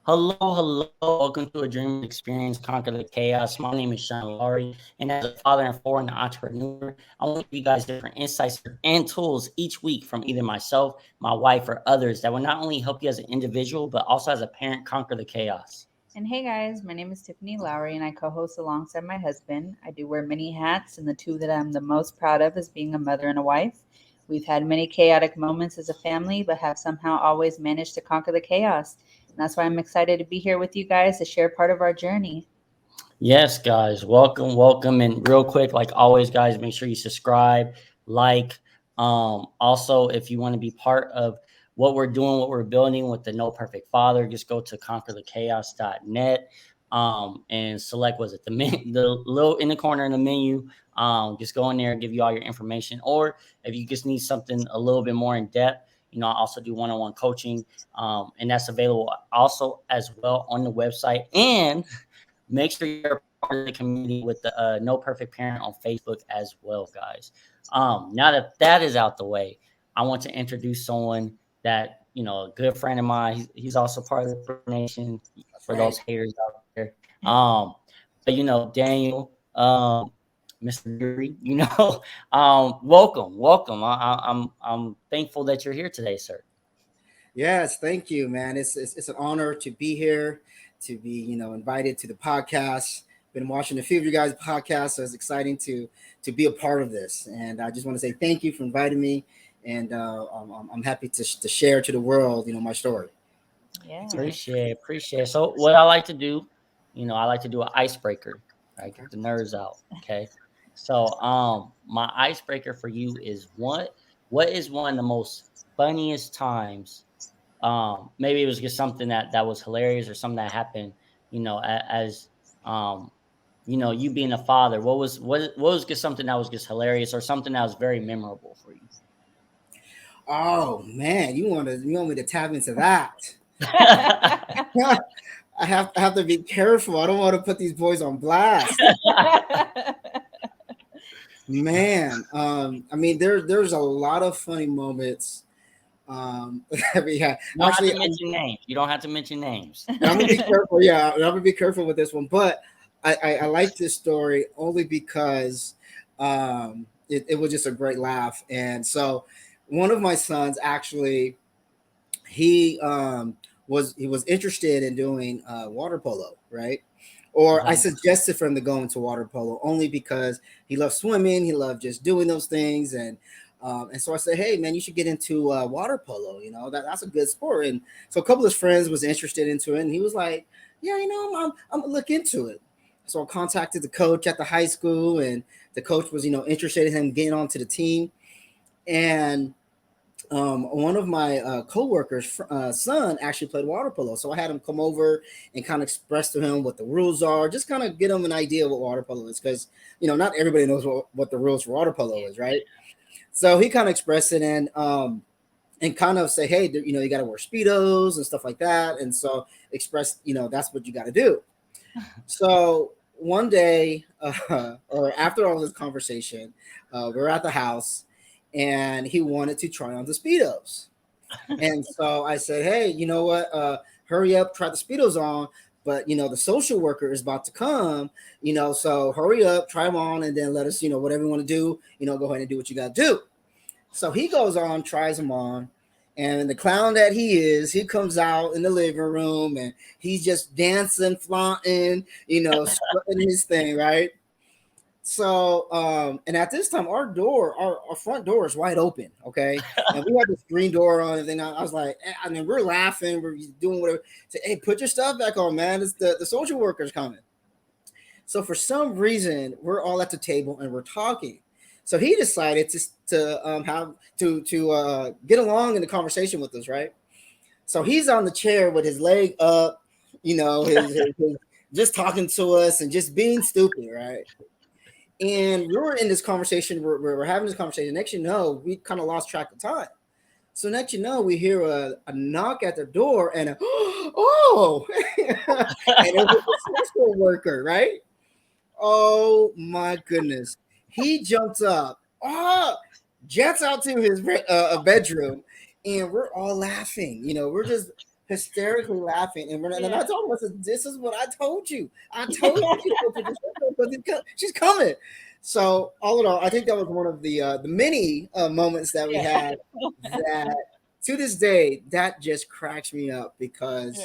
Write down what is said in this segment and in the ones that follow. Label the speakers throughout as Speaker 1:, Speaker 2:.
Speaker 1: Hello. Welcome to A Dreamer's Experience, Conquer the Chaos. My name is Sean Laurie, and as a father and foreign entrepreneur, I want to give you guys different insights and tools each week from either myself, my wife, or others that will not only help you as an individual, but also as a parent conquer the chaos.
Speaker 2: And hey guys, my name is Tiffany Lowry and I co host alongside my husband. I do wear many hats, and the two that I'm the most proud of is being a mother and a wife. We've had many chaotic moments as a family, but have somehow always managed to conquer the chaos. And that's why I'm excited to be here with you guys to share part of our journey.
Speaker 1: Yes, guys, welcome. And real quick, like always, guys, make sure you subscribe, like. Also, if you want to be part of what we're doing, what we're building with the No Perfect Father, just go to conquerthechaos.net and select was it the little in the corner in the menu. Just go in there and give you all your information. Or if you just need something a little bit more in depth, I also do one-on-one coaching, and that's available also as well on the website. And make sure you're a part of the community with the No Perfect Parent on Facebook as well, guys. Now that that is out the way, I want to introduce someone that a good friend of mine. He's also part of the Bird Nation for those
Speaker 3: Right.
Speaker 1: haters out there. But Daniel, Mr. Gregory, welcome. I'm thankful that you're here today, sir.
Speaker 3: Yes, thank you, man. It's an honor to be here, to be invited to the podcast. Been watching a few of you guys' podcasts, so it's exciting to be a part of this. And I just want to say thank you for inviting me, and I'm happy to share to the world, my story.
Speaker 2: Yeah.
Speaker 1: Appreciate it. So what I like to do, I like to do an icebreaker. Right, get the nerves out. Okay. So my icebreaker for you is what is one of the most funniest times? Maybe it was just something that was hilarious or something that happened, as um you being a father. What was just something that was just hilarious or something that was very memorable for you?
Speaker 3: Oh man, you want me to tap into that? I have to be careful. I don't want to put these boys on blast. Man, I mean there's a lot of funny moments that we had.
Speaker 1: You don't have
Speaker 3: Actually,
Speaker 1: to mention names. You don't have to mention names.
Speaker 3: I'm gonna be careful. Yeah, I'm gonna be careful with this one. But I like this story only because it was just a great laugh. And so one of my sons actually he was interested in doing water polo, right? Or I
Speaker 1: Uh-huh.
Speaker 3: suggested for him to go into water polo only because he loved swimming, he loved just doing those things, and so I said, hey man, you should get into water polo. That's a good sport. And so a couple of his friends was interested into it, and he was like, yeah, I'm gonna look into it. So I contacted the coach at the high school, and the coach was interested in him getting onto the team. And one of my coworkers' son actually played water polo, so I had him come over and kind of express to him what the rules are, just kind of get him an idea of what water polo is, because not everybody knows what the rules for water polo is, right? So he kind of expressed it and kind of say, hey, you got to wear speedos and stuff like that, and so express, that's what you got to do. So one day, or after all this conversation, we're at the house, and he wanted to try on the speedos. And so I said, hey, you know what? Hurry up, try the speedos on. But the social worker is about to come. So hurry up, try them on, and then let us, whatever you want to do. Go ahead and do what you got to do. So he goes on, tries them on, and the clown that he is, he comes out in the living room and he's just dancing, flaunting, strutting his thing, right? So, and at this time, our front door is wide open, okay? And we had this green door on, and then I was like, I mean, we're laughing, we're doing whatever. Say, hey, put your stuff back on, man. It's the social worker's coming. So for some reason, we're all at the table and we're talking. So he decided to get along in the conversation with us, right? So he's on the chair with his leg up, his just talking to us and just being stupid, right? And we were in this conversation. We're having this conversation. Next, we kind of lost track of time. So next, we hear a knock at the door and oh, and it was a social worker, right? Oh my goodness. He jumps up, jets out to his bedroom, and we're all laughing. We're just hysterically laughing. And I told him, I said, this is what I told you. I told you to put your shirt on, she's coming. So all in all, I think that was one of the many moments that we had that to this day, that just cracks me up because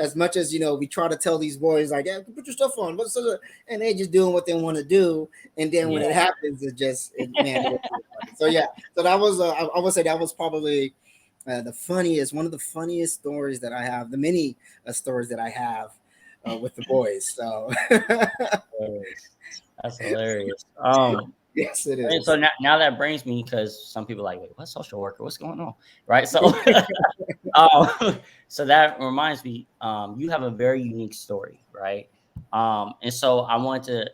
Speaker 3: as much as, we try to tell these boys like, yeah, put your stuff on, and they just doing what they want to do. And then when it happens, man, it was really funny. So yeah, so that was, I would say that was probably one of the funniest stories that I have, the many stories that I have with the boys. So
Speaker 1: that's hilarious.
Speaker 3: Yes, it
Speaker 1: And
Speaker 3: is.
Speaker 1: so now that brings me, because some people are like, wait, what social worker? What's going on? Right. So, so that reminds me, you have a very unique story, right? And so I want to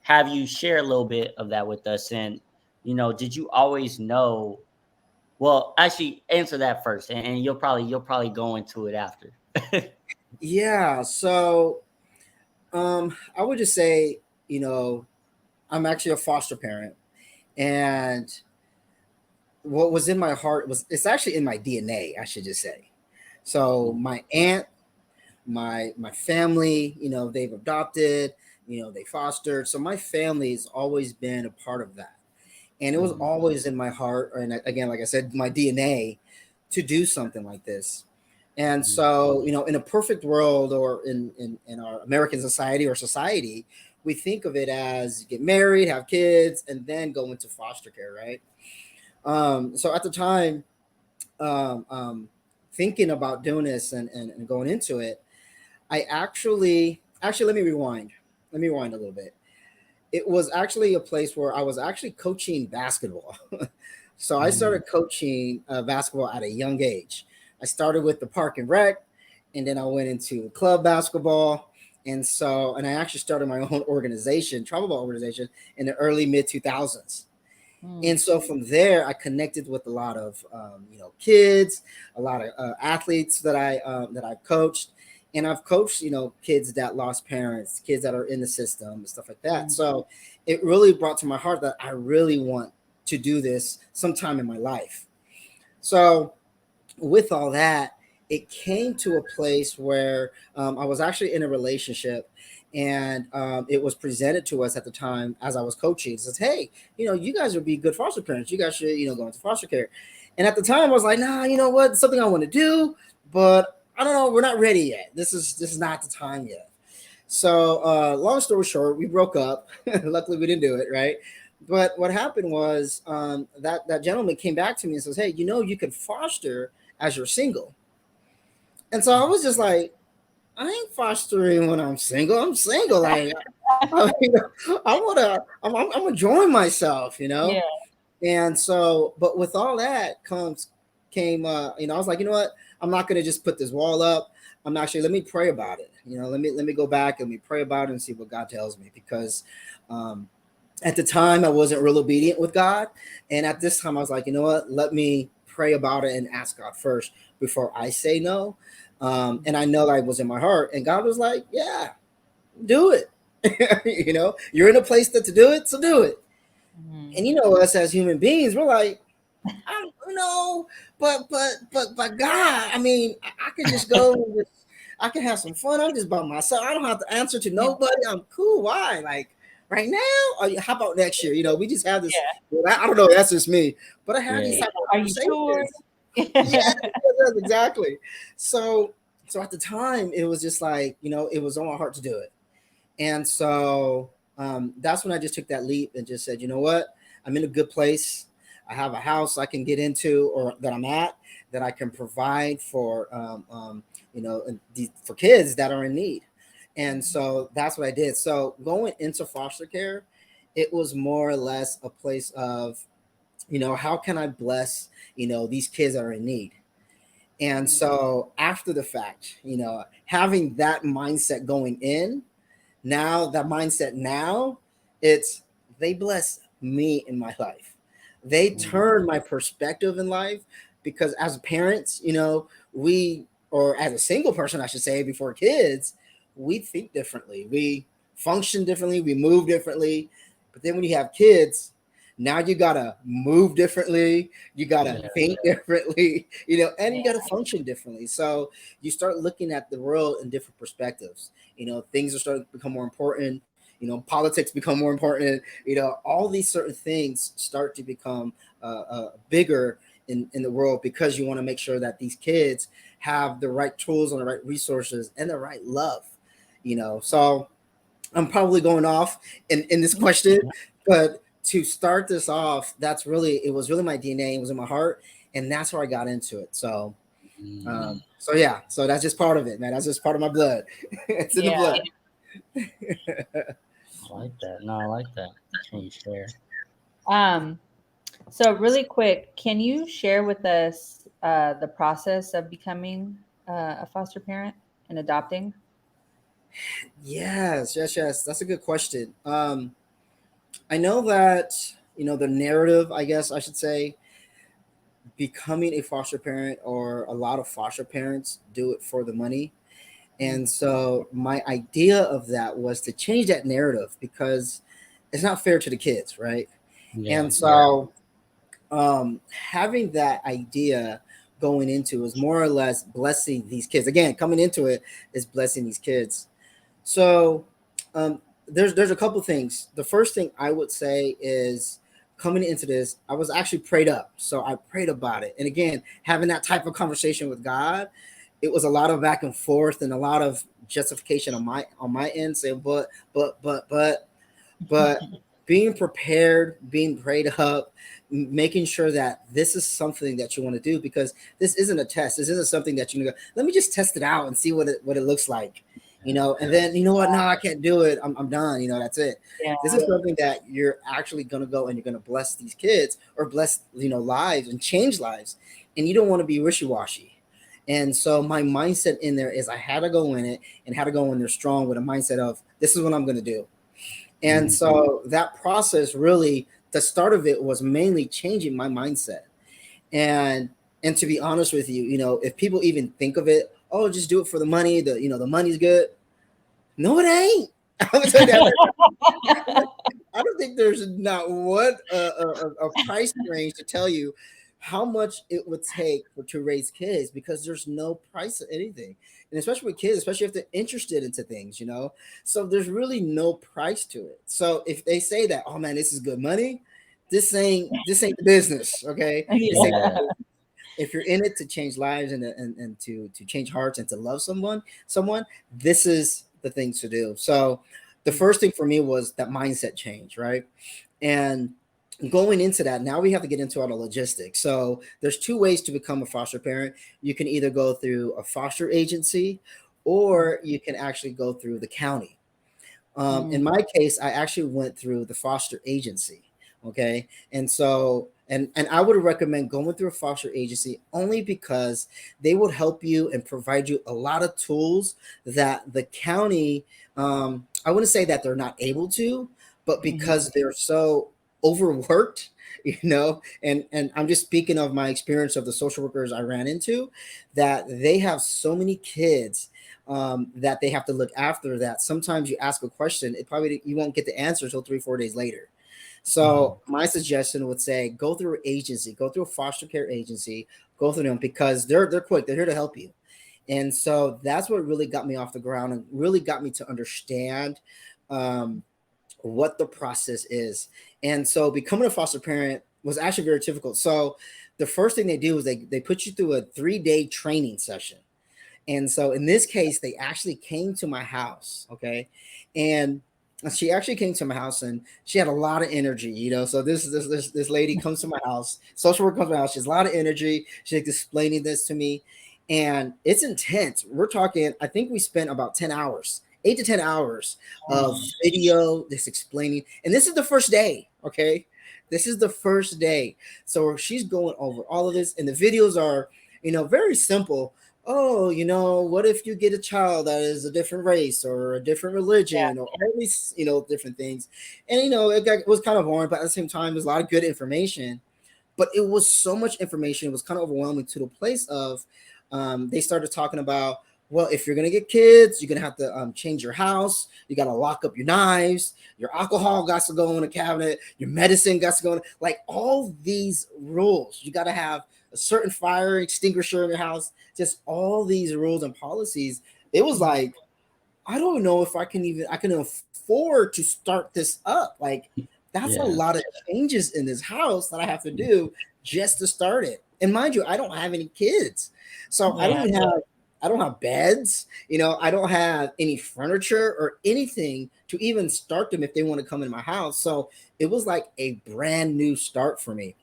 Speaker 1: have you share a little bit of that with us. And, did you always know? Well, actually, answer that first, and you'll probably go into it after.
Speaker 3: Yeah. So, I would just say, I'm actually a foster parent, and what was in my heart it's actually in my DNA, I should just say. So my aunt, my family, they've adopted, they fostered. So my family has always been a part of that. And it was always in my heart, and again, like I said, my DNA to do something like this. And so, in a perfect world, or in our American society, we think of it as get married, have kids, and then go into foster care, right? So at the time, thinking about doing this and going into it, I actually let me rewind. Let me rewind a little bit. It was actually a place where I was actually coaching basketball. So I started coaching basketball at a young age. I started with the park and rec, and then I went into club basketball. And I actually started my own organization, travel ball organization, in the early mid 2000s. And so from there, I connected with a lot of kids, a lot of athletes that I've coached, and I've coached kids that lost parents, kids that are in the system, and stuff like that. So it really brought to my heart that I really want to do this sometime in my life. So with all that, it came to a place where I was actually in a relationship, and it was presented to us at the time as I was coaching. It says, "Hey, you guys would be good foster parents. You guys should, go into foster care." And at the time, I was like, "Nah, you know what? It's something I want to do, but I don't know. We're not ready yet. This is not the time yet." So, long story short, we broke up. Luckily, we didn't do it, right? But what happened was that gentleman came back to me and says, "Hey, you can foster as you're single." And so I was just like, I ain't fostering when I'm single. I'm single. Like, I'm enjoying myself,
Speaker 2: Yeah.
Speaker 3: And so, but with all that came, I was like, you know what? I'm not going to just put this wall up. Let me pray about it. Let me go back and let me pray about it and see what God tells me. Because at the time I wasn't real obedient with God. And at this time I was like, you know what? Let me pray about it and ask God first before I say no. And I know that was in my heart, and God was like, yeah, do it. You're in a place to do it, so do it. And us as human beings, we're like, I don't know, but God, I mean, I could just go I can have some fun. I'm just by myself. I don't have to answer to nobody. I'm cool. Why? Like right now? Or how about next year? We just have this. Well, I don't know. That's just me. But I have these type of conversations.
Speaker 2: Are you sure?
Speaker 3: Yeah, exactly. So at the time, it was just like, it was on my heart to do it. And so that's when I just took that leap and just said, you know what? I'm in a good place. I have a house I can get into, or that I'm at, that I can provide for, for kids that are in need. And so that's what I did. So going into foster care, it was more or less a place of, how can I bless, these kids that are in need? And so after the fact, having that mindset going in, it's they bless me in my life. They turn my perspective in life, because as parents, or as a single person, I should say, before kids, we think differently. We function differently. We move differently. But then when you have kids, Now you gotta move differently, you gotta
Speaker 1: Yeah.
Speaker 3: think differently, and you gotta function differently. So you start looking at the world in different perspectives. Things are starting to become more important. Politics become more important. All these certain things start to become bigger in the world, because you want to make sure that these kids have the right tools and the right resources and the right love. So I'm probably going off in this question, but to start this off, it was really my DNA, it was in my heart, and that's where I got into it. So yeah, so that's just part of it, man. That's just part of my blood. It's in the
Speaker 2: Yeah.
Speaker 3: blood.
Speaker 1: I like that. No, I like that. Can you share?
Speaker 2: So really quick, can you share with us the process of becoming a foster parent and adopting?
Speaker 3: Yes. That's a good question. I know that the narrative, I guess I should say, becoming a foster parent, or a lot of foster parents do it for the money. And so my idea of that was to change that narrative, because it's not fair to the kids, right?
Speaker 1: Yeah.
Speaker 3: And so having that idea going into is more or less blessing these kids. Again, coming into it is blessing these kids. So there's a couple things. The first thing I would say is, coming into this, I was actually prayed up. So I prayed about it. And again, having that type of conversation with God, it was a lot of back and forth and a lot of justification on my end, saying but being prepared, being prayed up, making sure that this is something that you want to do, because this isn't a test. This isn't something that you go, let me just test it out and see what it looks like, and then what? No, I can't do it. I'm done. That's it.
Speaker 2: Yeah.
Speaker 3: This is something that you're actually gonna go and you're gonna bless these kids, or bless lives and change lives, and you don't want to be wishy-washy. And so my mindset in there is, I had to go in it, and had to go in there strong with a mindset of, this is what I'm going to do. And so that process, really, the start of it was mainly changing my mindset. And to be honest with you, if people even think of it, oh, just do it for the money, the money's good. No, it ain't. I would tell you that. I don't think there's not one a price range to tell you how much it would take to raise kids, because there's no price of anything, and especially with kids, especially if they're interested into things, so there's really no price to it. So if they say that, oh man, this is good money, this ain't the business, okay? This ain't
Speaker 1: Yeah.
Speaker 3: If you're in it to change lives, and to change hearts, and to love someone, this is the thing to do. So the first thing for me was that mindset change, right? And going into that, now we have to get into all the logistics. So there's two ways to become a foster parent. You can either go through a foster agency, or you can actually go through the county. In my case, I actually went through the foster agency. Okay. And so, and I would recommend going through a foster agency, only because they would help you and provide you a lot of tools that the county, I wouldn't say that they're not able to, but because they're so overworked, and I'm just speaking of my experience of the social workers I ran into, that they have so many kids that they have to look after, that sometimes you ask a question, you won't get the answer until 3-4 days later. So my suggestion would say, go through an agency, go through a foster care agency, go through them, because they're quick, they're here to help you. And so that's what really got me off the ground, and really got me to understand what the process is. And so becoming a foster parent was actually very difficult. So the first thing they do is they put you through a 3-day training session. And so in this case, they actually came to my house. Okay. And she actually came to my house, and she had a lot of energy, So this lady comes to my house, social worker comes to my house. She has a lot of energy. She's explaining this to me, and it's intense. We're talking, I think we spent about 10 hours, 8 to 10 hours of video, this explaining. And this is the first day. Okay. This is the first day. So she's going over all of this, and the videos are, very simple. Oh, what if you get a child that is a different race or a different religion, or all these, different things. And, it was kind of boring, but at the same time, there's a lot of good information. But it was so much information, it was kind of overwhelming, to the place of they started talking about, well, if you're gonna get kids, you're gonna have to change your house. You gotta lock up your knives. Your alcohol got to go in a cabinet. Your medicine got to go in. Like all these rules, you gotta have a certain fire extinguisher in your house. Just all these rules and policies. It was like I don't know if I can afford to start this up. Like that's a
Speaker 1: Yeah.
Speaker 3: lot of changes in this house that I have to do just to start it. And mind you, I don't have any kids. So
Speaker 1: Yeah.
Speaker 3: I don't have beds, you know, I don't have any furniture or anything to even start them if they want to come in my house. So it was like a brand new start for me.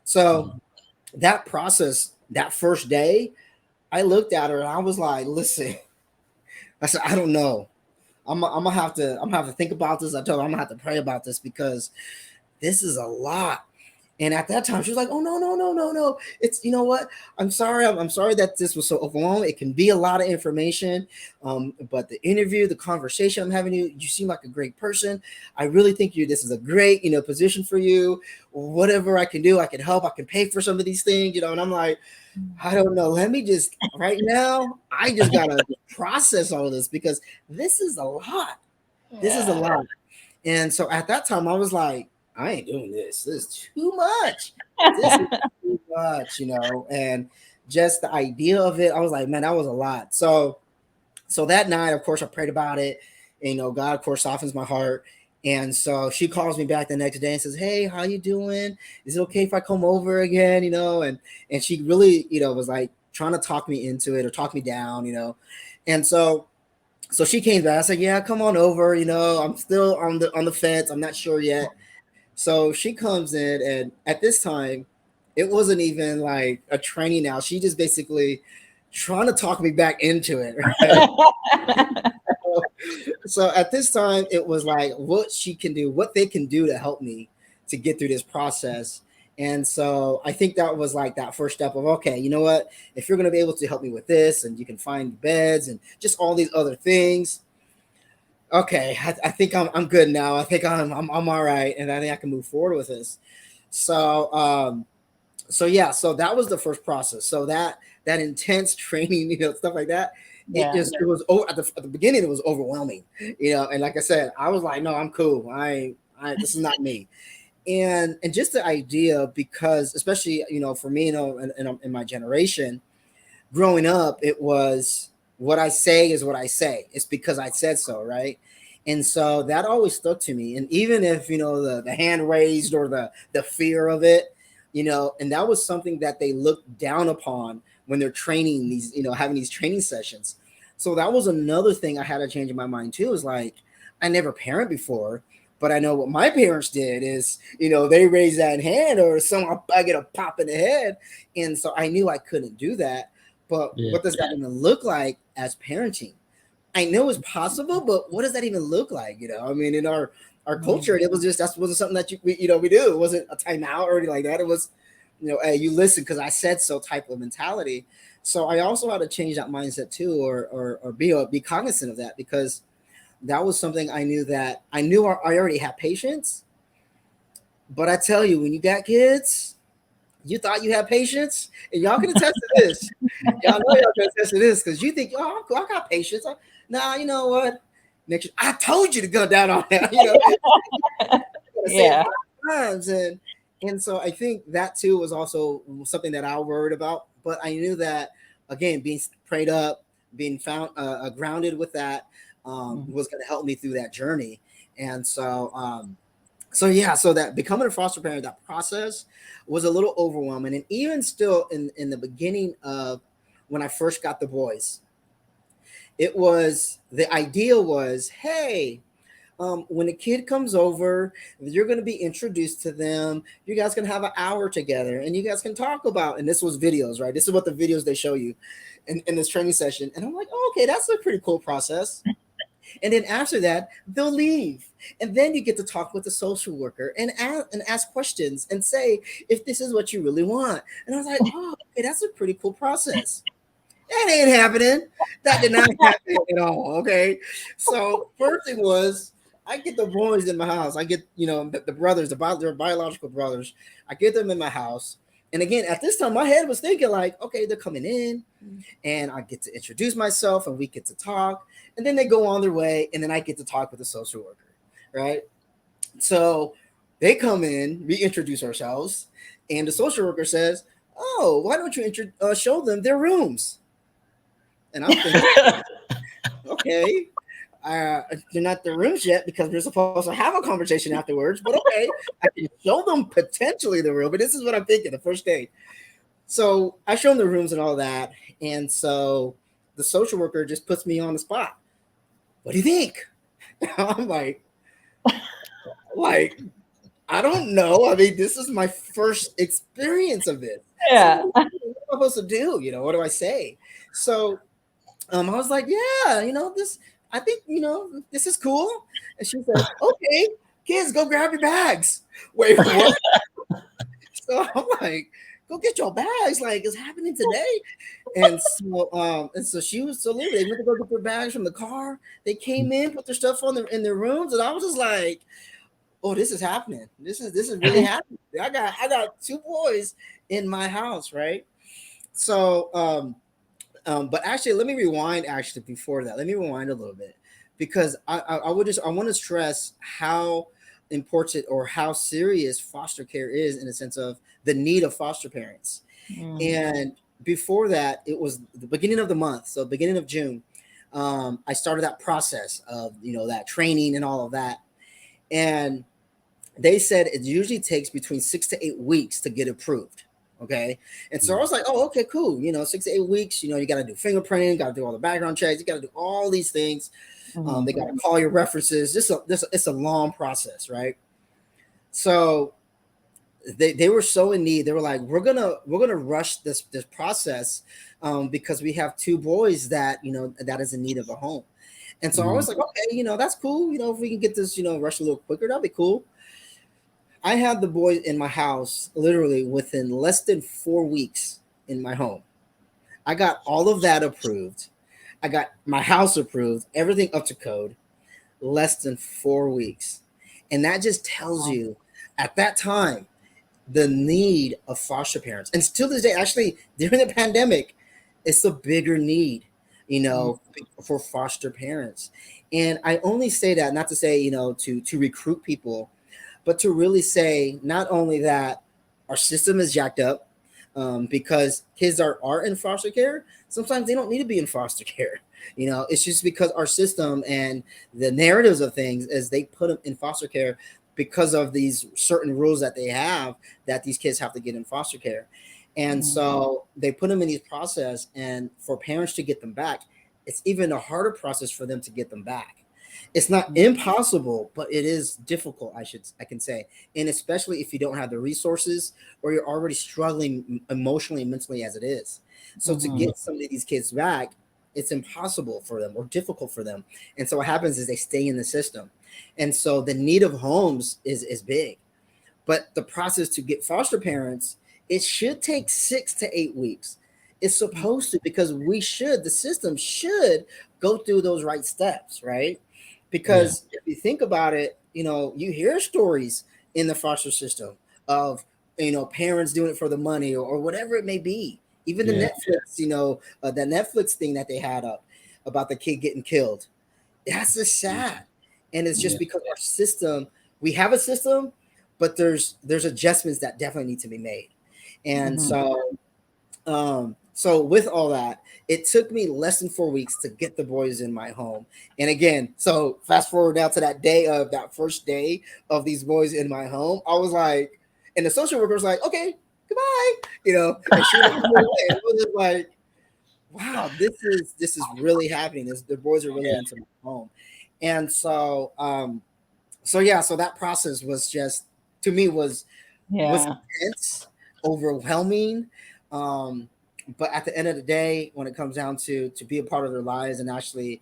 Speaker 3: So
Speaker 1: Mhm.
Speaker 3: that process, that first day, I looked at her and I was like, listen, I said, I don't know. I'm gonna have to think about this. I told her I'm gonna have to pray about this because this is a lot. And at that time, she was like, "Oh no, no, no, no, no! It's you know what? I'm sorry. I'm sorry that this was so overwhelming. It can be a lot of information, but the interview, the conversation I'm having you seem like a great person. I really think this is a great position for you. Whatever I can do, I can help. I can pay for some of these things, And I'm like, I don't know. Let me just right now. I just gotta process all of this because this is a lot. This is a
Speaker 1: Yeah.
Speaker 3: lot. And so at that time, I was like, I ain't doing this. This is too much. This is too much, And just the idea of it, I was like, man, that was a lot. So that night, of course, I prayed about it. And, God, of course, softens my heart. And so she calls me back the next day and says, "Hey, how you doing? Is it okay if I come over again?" And she really, was like trying to talk me into it or talk me down. And so she came back. I said, "Yeah, come on over. I'm still on the fence. I'm not sure yet." So she comes in, and at this time, it wasn't even like a training. Now she just basically trying to talk me back into it. Right? So at this time, it was like what she can do, what they can do to help me to get through this process. And so I think that was like that first step of okay, you know what? If you're going to be able to help me with this, and you can find beds and just all these other things, okay, I think I'm good now. I think I'm all right, and I think I can move forward with this. So so yeah, so that was the first process. So that intense training, stuff like that.
Speaker 2: Yeah.
Speaker 3: It was at the beginning. It was overwhelming, And like I said, I was like, no, I'm cool. This is not me. And just the idea, because especially for me, in my generation, growing up, it was what I say is what I say. It's because I said so, right? And so that always stuck to me. And even if the hand raised or the fear of it, and that was something that they looked down upon when they're training these, having these training sessions. So that was another thing I had to change in my mind too. Is like I never parent before, but I know what my parents did is, they raise that hand or I get a pop in the head. And so I knew I couldn't do that. But
Speaker 1: Yeah.
Speaker 3: what does that even look like as parenting? I know it's possible, but what does that even look like? I mean, in our culture, it was just that wasn't something that we do. It wasn't a timeout or anything like that. It was, hey, you listen because I said so type of mentality. So I also had to change that mindset too, or be cognizant of that because that was something I knew I already had patience. But I tell you, when you got kids, you thought you had patience, and y'all can attest to this. Y'all know y'all can attest to this because you think, oh, I got patience. Nah, you know what? Next, I told you to go down on that. Say it
Speaker 2: Yeah.
Speaker 3: 5 times, and so I think that too was also something that I worried about. But I knew that again, being prayed up, being found grounded with that was going to help me through that journey. And so yeah, so that becoming a foster parent, that process was a little overwhelming, and even still in the beginning of when I first got the boys, it was the idea was, hey, when a kid comes over, you're going to be introduced to them. You guys can have an hour together, and you guys can talk about. And this was videos, right? This is what the videos they show you in this training session. And I'm like, oh, okay, that's a pretty cool process. And then after that, they'll leave. And then you get to talk with the social worker and ask questions and say if this is what you really want. And I was like, oh, okay, that's a pretty cool process. That ain't happening. That did not happen at all. Okay. So first thing was I get the boys in my house. I get, the brothers, their biological brothers. I get them in my house. And again, at this time, my head was thinking like, okay, they're coming in and I get to introduce myself and we get to talk. And then they go on their way and then I get to talk with the social worker, right? So they come in, we introduce ourselves, and the social worker says, oh, why don't you show them their rooms? And I'm thinking, okay, they're not their rooms yet because we're supposed to have a conversation afterwards. But okay, I can show them potentially the room. But this is what I'm thinking the first day. So I show them the rooms and all that. And so the social worker just puts me on the spot. What do you think? I'm like, I don't know. I mean, this is my first experience of it.
Speaker 2: Yeah.
Speaker 3: So what am I supposed to do? What do I say? So I was like, yeah, this, I think, this is cool. And she said, okay, kids, go grab your bags. Wait, what? So I'm like, go get your bags. Like, it's happening today. And so she was so literally, they went to go get their bags from the car. They came in, put their stuff in their rooms. And I was just like, oh, this is happening. This is really happening. I got two boys in my house, right? So, but actually, let me rewind. Actually, before that, let me rewind a little bit because I want to stress how important or how serious foster care is in the sense of the need of foster parents. And before that, it was the beginning of the month, so beginning of June. I started that process of that training and all of that, and they said it usually takes between 6 to 8 weeks to get approved. Okay. And so I was like, oh, okay, cool. 6 to 8 weeks, you got to do fingerprinting, got to do all the background checks. You got to do all these things. They got to call your references. It's a long process. Right. So they were so in need. They were like, we're going to rush this process because we have two boys that is in need of a home. And so I was like, okay, that's cool. If we can get this, rush a little quicker, that'd be cool. I had the boys in my house literally within less than 4 weeks in my home. I got all of that approved. I got my house approved, everything up to code, less than 4 weeks. And that just tells you at that time the need of foster parents. And still this day, actually, during the pandemic, it's a bigger need, for foster parents. And I only say that not to say, to recruit people, but to really say not only that our system is jacked up because kids are in foster care. Sometimes they don't need to be in foster care. It's just because our system and the narratives of things as they put them in foster care because of these certain rules that they have that these kids have to get in foster care. And so they put them in these process, and for parents to get them back, it's even a harder process for them to get them back. It's not impossible, but it is difficult, I can say. And especially if you don't have the resources or you're already struggling emotionally and mentally as it is. So to get some of these kids back, it's impossible for them or difficult for them. And so what happens is they stay in the system. And so the need of homes is big. But the process to get foster parents, it should take 6 to 8 weeks. It's supposed to, because the system should go through those right steps, right? Because if you think about it, you hear stories in the foster system of, parents doing it for the money or whatever it may be. Even the Netflix, the Netflix thing that they had up about the kid getting killed. That's just sad. And it's just because our system, we have a system, but there's adjustments that definitely need to be made. And so with all that, it took me less than 4 weeks to get the boys in my home. And again, so fast forward now to that first day of these boys in my home, I was like, and the social worker was like, okay, goodbye, and she was away. It was just like, wow, this is really happening. The boys are really into my home. And so, so that process was just, to me, was intense, overwhelming. But at the end of the day, when it comes down to be a part of their lives and actually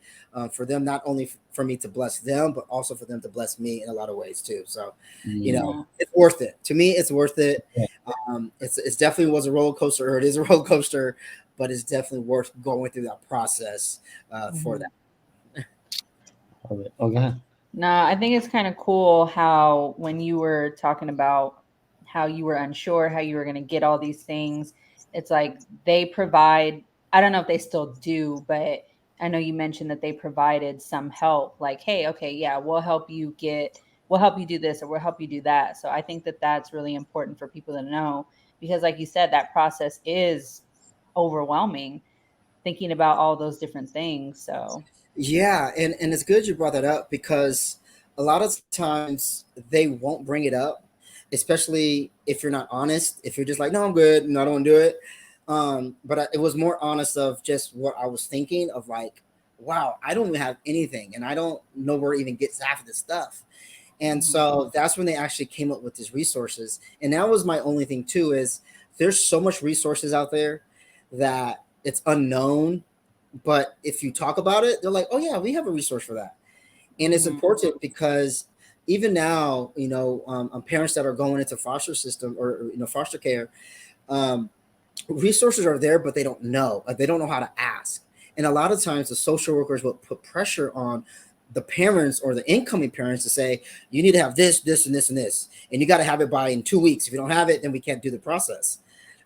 Speaker 3: for them, not only for me to bless them, but also for them to bless me in a lot of ways too. So, it's worth it. To me, it's worth it. It's definitely was a roller coaster, or it is a roller coaster, but it's definitely worth going through that process for that.
Speaker 1: Okay.
Speaker 2: No, I think it's kind of cool how when you were talking about how you were unsure, how you were going to get all these things. It's like they provide, I don't know if they still do, but I know you mentioned that they provided some help, like, hey, okay, yeah, we'll help you do this, or we'll help you do that. So I think that that's really important for people to know, because like you said, that process is overwhelming, thinking about all those different things. So
Speaker 3: Yeah, and it's good you brought that up because a lot of times they won't bring it up, especially if you're not honest. If you're just like, no, I'm good, no, I don't want to do it. It was more honest of just what I was thinking of, like, wow, I don't even have anything, and I don't know where it even gets half of this stuff. And so that's when they actually came up with these resources. And that was my only thing too, is there's so much resources out there that it's unknown, but if you talk about it, they're like, oh yeah, we have a resource for that. And it's important because even now, parents that are going into foster system or foster care, um, resources are there, but they don't know. They don't know how to ask. And a lot of times the social workers will put pressure on the parents or the incoming parents to say, you need to have this, this, and this, and this. And you got to have it by in 2 weeks. If you don't have it, then we can't do the process.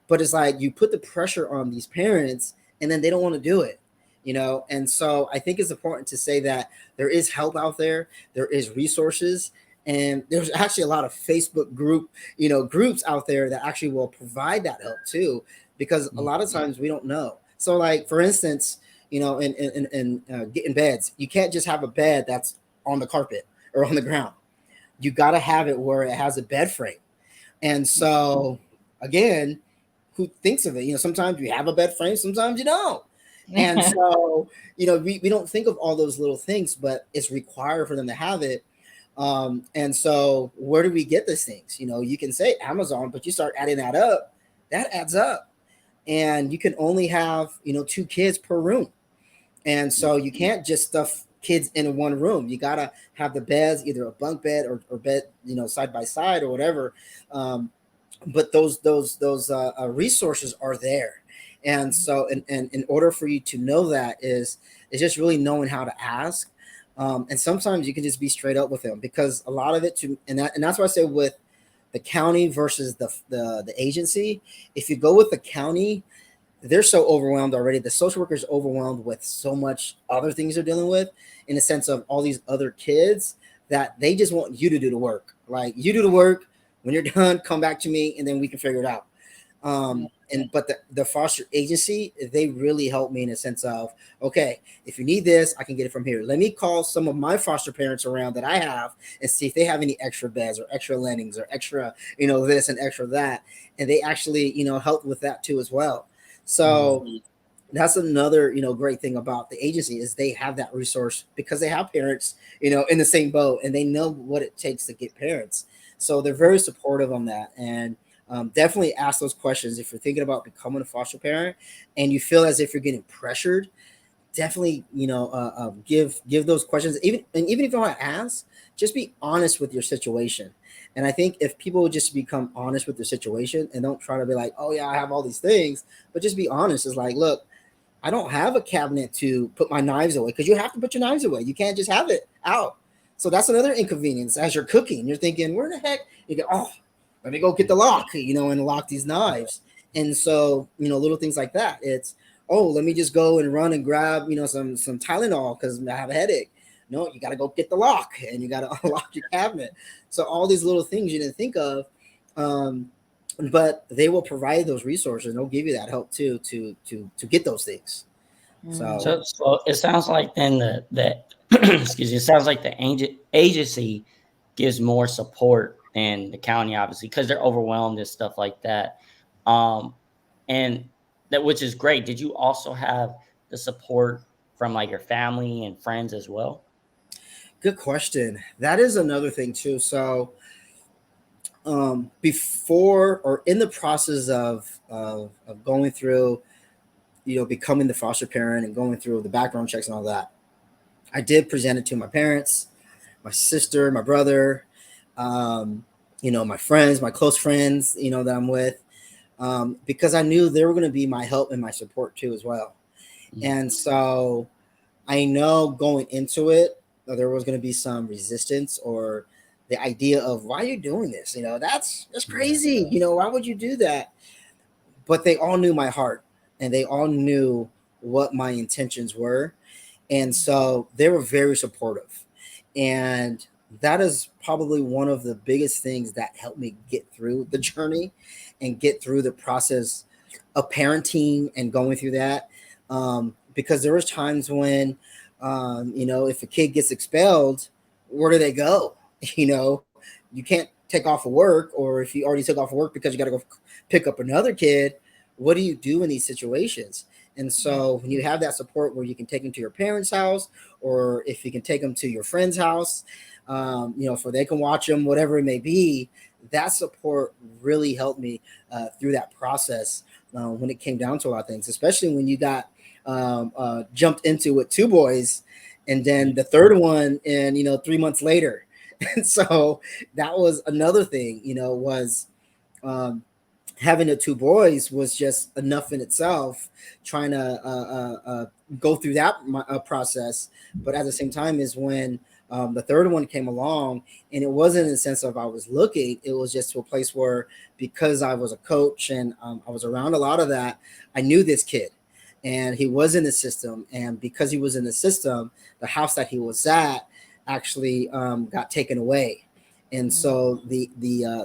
Speaker 3: But it's like you put the pressure on these parents and then they don't want to do it. And so I think it's important to say that there is help out there. There is resources. And there's actually a lot of Facebook groups out there that actually will provide that help too, because a lot of times we don't know. So like, for instance, in getting beds, you can't just have a bed that's on the carpet or on the ground. You got to have it where it has a bed frame. And so again, who thinks of it? Sometimes you have a bed frame, sometimes you don't. And so, we don't think of all those little things, but it's required for them to have it. And so where do we get these things? You can say Amazon, but you start adding that up, that adds up. And you can only have, 2 kids per room. And so you can't just stuff kids in one room. You got to have the beds, either a bunk bed or bed, side by side or whatever. But those resources are there. And so in order for you to know that is just really knowing how to ask. And sometimes you can just be straight up with them, because a lot of it and that's why I say with the county versus the agency, if you go with the county, they're so overwhelmed already. The social worker is overwhelmed with so much other things they're dealing with, in the sense of all these other kids, that they just want you to do the work. Like, you do the work. When you're done, come back to me, and then we can figure it out. But the foster agency, they really help me in a sense of, okay, if you need this, I can get it from here. Let me call some of my foster parents around that I have and see if they have any extra beds or extra landings or extra, this and extra that. And they actually, help with that too as well. So that's another, great thing about the agency, is they have that resource because they have parents, in the same boat, and they know what it takes to get parents. So they're very supportive on that. And definitely ask those questions if you're thinking about becoming a foster parent and you feel as if you're getting pressured. Definitely, give those questions. Even if you don't want to ask, just be honest with your situation. And I think if people would just become honest with their situation and don't try to be like, oh yeah, I have all these things, but just be honest. It's like, look, I don't have a cabinet to put my knives away, because you have to put your knives away. You can't just have it out. So that's another inconvenience. As you're cooking, you're thinking, where the heck? You go, oh, let me go get the lock, and lock these knives. And so, little things like that. It's, oh, let me just go and run and grab, some Tylenol because I have a headache. No, you got to go get the lock, and you got to unlock your cabinet. So all these little things you didn't think of, but they will provide those resources. And they'll give you that help too to get those things.
Speaker 1: So it sounds like then that excuse me, it sounds like the agency gives more support than the county, obviously, because they're overwhelmed and stuff like that. And that, which is great. Did you also have the support from like your family and friends as well?
Speaker 3: Good question. That is another thing too. So before or in the process of going through, becoming the foster parent and going through the background checks and all that, I did present it to my parents, my sister, my brother, my friends, my close friends, that I'm with, because I knew they were going to be my help and my support too as well. And so I know going into it, there was going to be some resistance, or the idea of, why are you doing this? That's crazy. Why would you do that? But they all knew my heart, and they all knew what my intentions were. And so they were very supportive. And that is probably one of the biggest things that helped me get through the journey and get through the process of parenting and going through that. Because there was times when, if a kid gets expelled, where do they go? You can't take off of work, or if you already took off of work because you got to go pick up another kid, what do you do in these situations? And so when you have that support where you can take them to your parents' house, or if you can take them to your friend's house, so they can watch them, whatever it may be, that support really helped me through that process when it came down to a lot of things, especially when you got jumped into with two boys, and then the third one, and 3 months later. And so that was another thing, was having the two boys was just enough in itself, trying to go through that process. But at the same time is when the third one came along, and it wasn't in the sense of I was looking, it was just to a place where, because I was a coach and I was around a lot of that, I knew this kid, and he was in the system. And because he was in the system, the house that he was at actually got taken away. And so the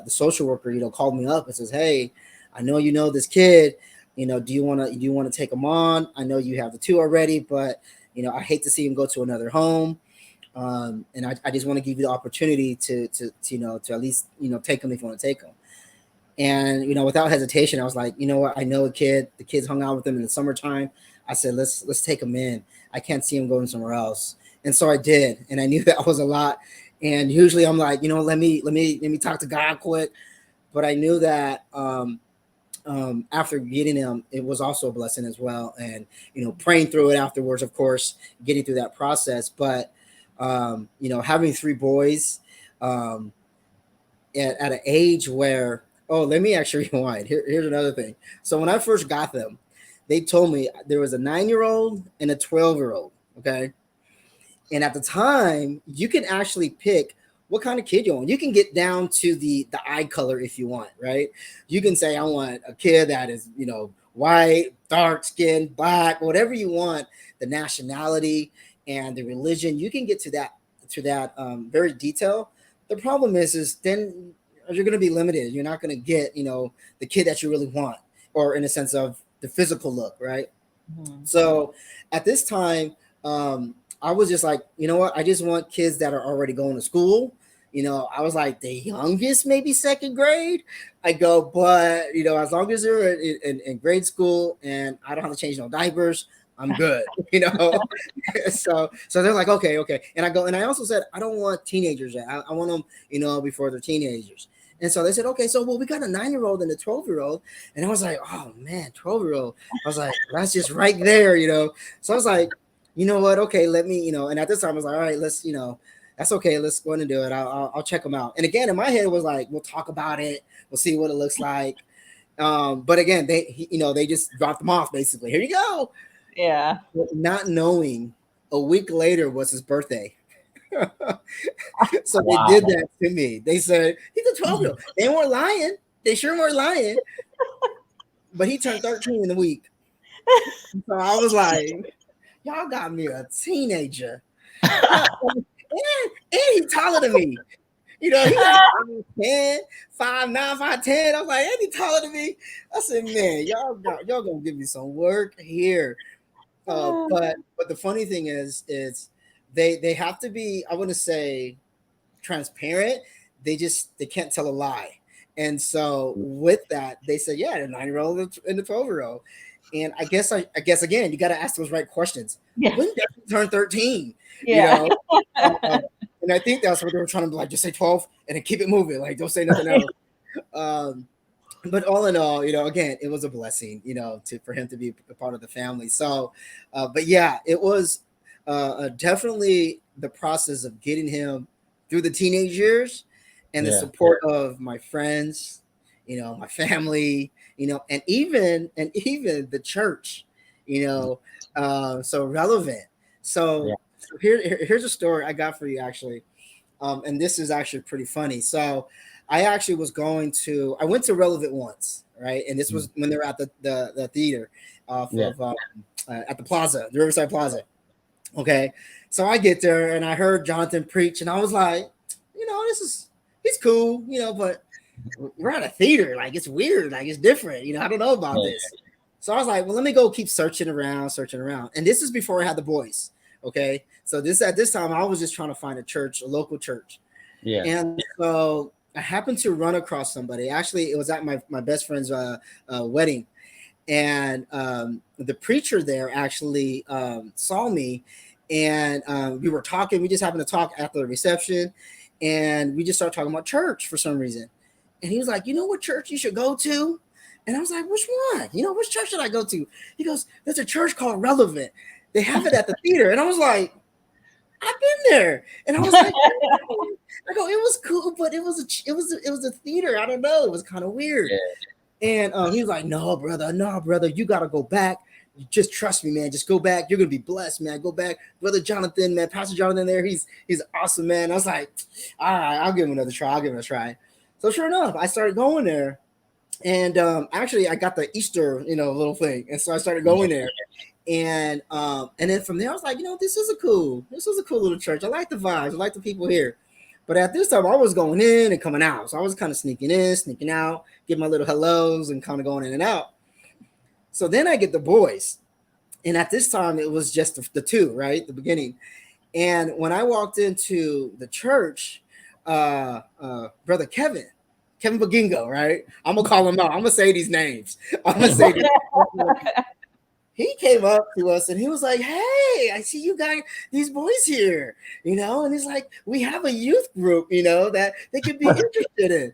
Speaker 3: social worker, called me up and says, "Hey, I know this kid. Do you want to take him on? I know you have the two already, but I hate to see him go to another home. And I just want to give you the opportunity to at least take him if you want to take him." And without hesitation, I was like, you know what? I know a kid. The kids hung out with him in the summertime. I said, let's take him in. I can't see him going somewhere else. And so I did, and I knew that was a lot. And usually I'm like, let me talk to God quick. But I knew that after getting him, it was also a blessing as well. And praying through it afterwards, of course, getting through that process. But having three boys at an age where, let me actually rewind. Here's another thing. So when I first got them, they told me there was a 9-year-old and a 12-year-old. Okay. And at the time, you can actually pick what kind of kid you want. You can get down to the eye color if you want, right? You can say, I want a kid that is, white, dark skin, black, whatever you want, the nationality and the religion. You can get to that very detail. The problem is then you're going to be limited. You're not going to get, the kid that you really want, or in a sense of the physical look, right? Mm-hmm. So at this time, I was just like, you know what? I just want kids that are already going to school. I was like the youngest, maybe second grade. I go, but as long as they're in grade school and I don't have to change no diapers, I'm good. So they're like, okay. And I go, and I also said, I don't want teenagers yet. I want them, before they're teenagers. And so they said, okay, so we got a 9-year-old and a 12-year-old. And I was like, oh man, 12-year-old. I was like, that's just right there, So I was like, you know what? Okay, let me, and at this time I was like, all right, let's, that's okay. Let's go ahead and do it. I'll check them out. And again, in my head, it was like, we'll talk about it. We'll see what it looks like. But again, they just dropped them off basically. Here you go.
Speaker 2: Yeah.
Speaker 3: Not knowing a week later was his birthday. So wow. They did that to me. They said, he's a 12-year-old. They weren't lying. They sure weren't lying. But he turned 13 in a week. So I was like, y'all got me a teenager. And he's taller than me. He's like 5'10", 5'9", 5'10". I was like, and he's taller than me. I said, man, y'all gonna give me some work here. But the funny thing is they have to be, I wouldn't say transparent. They can't tell a lie. And so with that, they said, yeah, the 9-year-old and the 12-year-old. And I guess again, you got to ask those right questions. Yeah. When did you turn 13?
Speaker 2: Yeah.
Speaker 3: And I think that's what they were trying to be like, just say 12 and then keep it moving. Like, don't say nothing else. But all in all, again, it was a blessing, for him to be a part of the family. So, but yeah, it was definitely the process of getting him through the teenage years and the support of my friends, my family, and even the church, so relevant. So here's a story I got for you, actually. And this is actually pretty funny. So I actually I went to Relevant once, right? And this was when they were at the theater off of at the plaza, the Riverside Plaza. Okay. So I get there and I heard Jonathan preach, and I was like, he's cool, but we're at a theater. Like, it's weird. Like, it's different. I don't know about this. So I was like, well, let me go keep searching around. And this is before I had the boys. Okay. So at this time, I was just trying to find a local church.
Speaker 1: Yeah.
Speaker 3: And so I happened to run across somebody. Actually, it was at my best friend's wedding. And the preacher there actually saw me, and we were talking. We just happened to talk after the reception, and we just started talking about church for some reason. And he was like, "You know what church you should go to?" And I was like, "Which one? Which church should I go to?" He goes, "There's a church called Relevant. They have it at the theater." And I was like, "I've been there." And I was like, I go, "It was cool, but it was a theater. I don't know. It was kind of weird."
Speaker 1: Yeah.
Speaker 3: And he was like, no, brother, you got to go back. You just trust me, man. Just go back. You're going to be blessed, man. Go back. Brother Jonathan, man, Pastor Jonathan there, he's awesome, man. I was like, all right, I'll give him another try. So sure enough, I started going there. And actually, I got the Easter, little thing. And so I started going there. And then from there, I was like, this is a cool little church. I like the vibes. I like the people here. But at this time, I was going in and coming out. So I was kind of sneaking in, sneaking out, get my little hellos and kind of going in and out. So then I get the boys. And at this time, it was just the two, right? The beginning. And when I walked into the church, Brother Kevin Bagingo, right? I'm going to call him out. I'm going to say these names. He came up to us and he was like, "Hey, I see you guys, these boys here, and he's like, we have a youth group, that they could be interested in."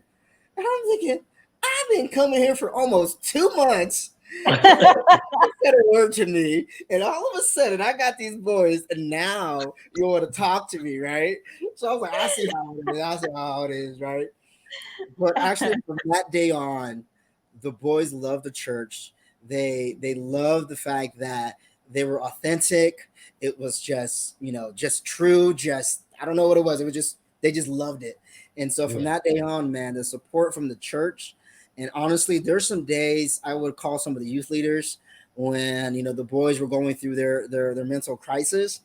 Speaker 3: And I'm thinking, I've been coming here for almost 2 months. Said a word to me, and all of a sudden I got these boys, and now you want to talk to me, right? So I was like, I see how it is, right? But actually, from that day on, the boys loved the church. They loved the fact that they were authentic. It was just true. Just, I don't know what it was. It was just, they just loved it. And so from that day on, man, the support from the church. And honestly, there's some days I would call some of the youth leaders when the boys were going through their mental crisis,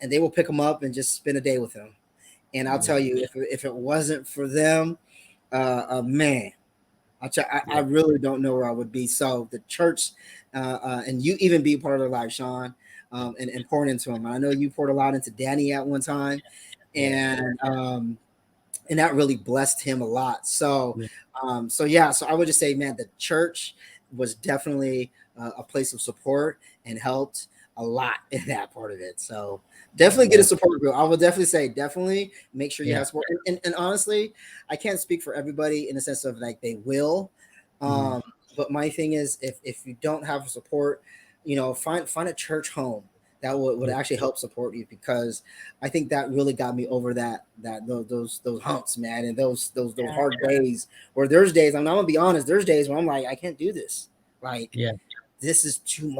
Speaker 3: and they will pick them up and just spend a day with them. And I'll tell you, if it wasn't for them, man, I really don't know where I would be. So the church, and you even be part of their life, Sean, and pouring into them. I know you poured a lot into Danny at one time, and that really blessed him a lot. So I would just say, man, the church was definitely a place of support and helped a lot in that part of it. So definitely get a support group. I would definitely say, definitely make sure you have support. And honestly, I can't speak for everybody in the sense of like they will. But my thing is, if you don't have support, find a church home that would actually help support you, because I think that really got me over those humps, man, and those hard days where there's days, I'm gonna be honest, there's days where I'm like, I can't do this. Like, this is too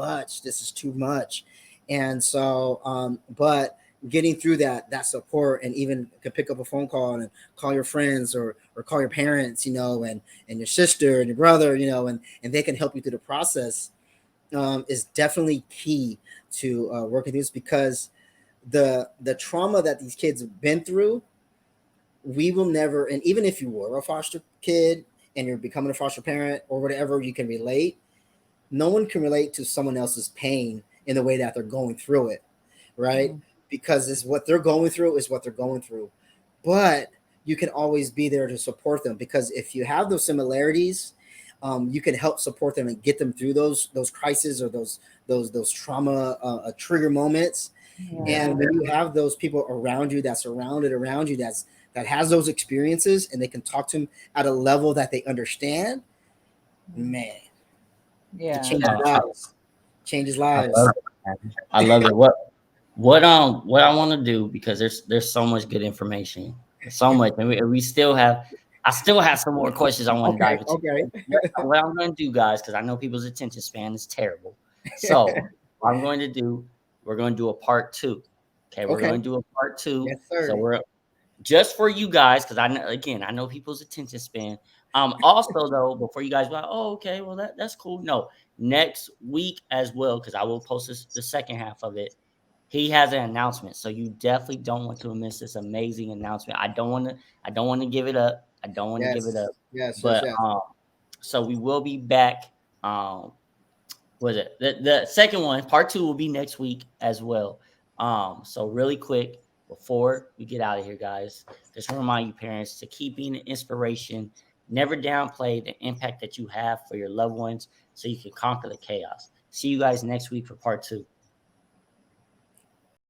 Speaker 3: much. And so, but getting through that support, and even could pick up a phone call and call your friends or call your parents, and your sister and your brother, and they can help you through the process, is definitely key to working through this, because the trauma that these kids have been through, we will never, and even if you were a foster kid and you're becoming a foster parent or whatever, you can relate. No one can relate to someone else's pain in the way that they're going through it, right? Because it's what they're going through is what they're going through. But you can always be there to support them, because if you have those similarities, you can help support them and get them through those crises or those trauma trigger moments. And when you have those people around you, that's surrounded around you, that has those experiences, and they can talk to them at a level that they understand, man. It changes lives.
Speaker 1: I love it. What I want to do, because there's so much good information, so much, and I still have some more questions I want to dive into.
Speaker 3: Okay.
Speaker 1: What I'm going to do, guys, because I know people's attention span is terrible. So what I'm going to do, we're going to do a part 2. Okay, we're going to do a part 2.
Speaker 3: Yes, sir.
Speaker 1: So just for you guys, because I know people's attention span. Also though, before you guys go, oh, okay, well that's cool. No, next week as well, because I will post the second half of it. He has an announcement, so you definitely don't want to miss this amazing announcement. I don't want to give it up. I don't want to give it up.
Speaker 3: Yes, yes, yes,
Speaker 1: But
Speaker 3: yes.
Speaker 1: so we will be back. Was it the second one? Part 2 will be next week as well. So really quick before we get out of here, guys, just want to remind you, parents, to keep being an inspiration. Never downplay the impact that you have for your loved ones, so you can conquer the chaos. See you guys next week for part 2.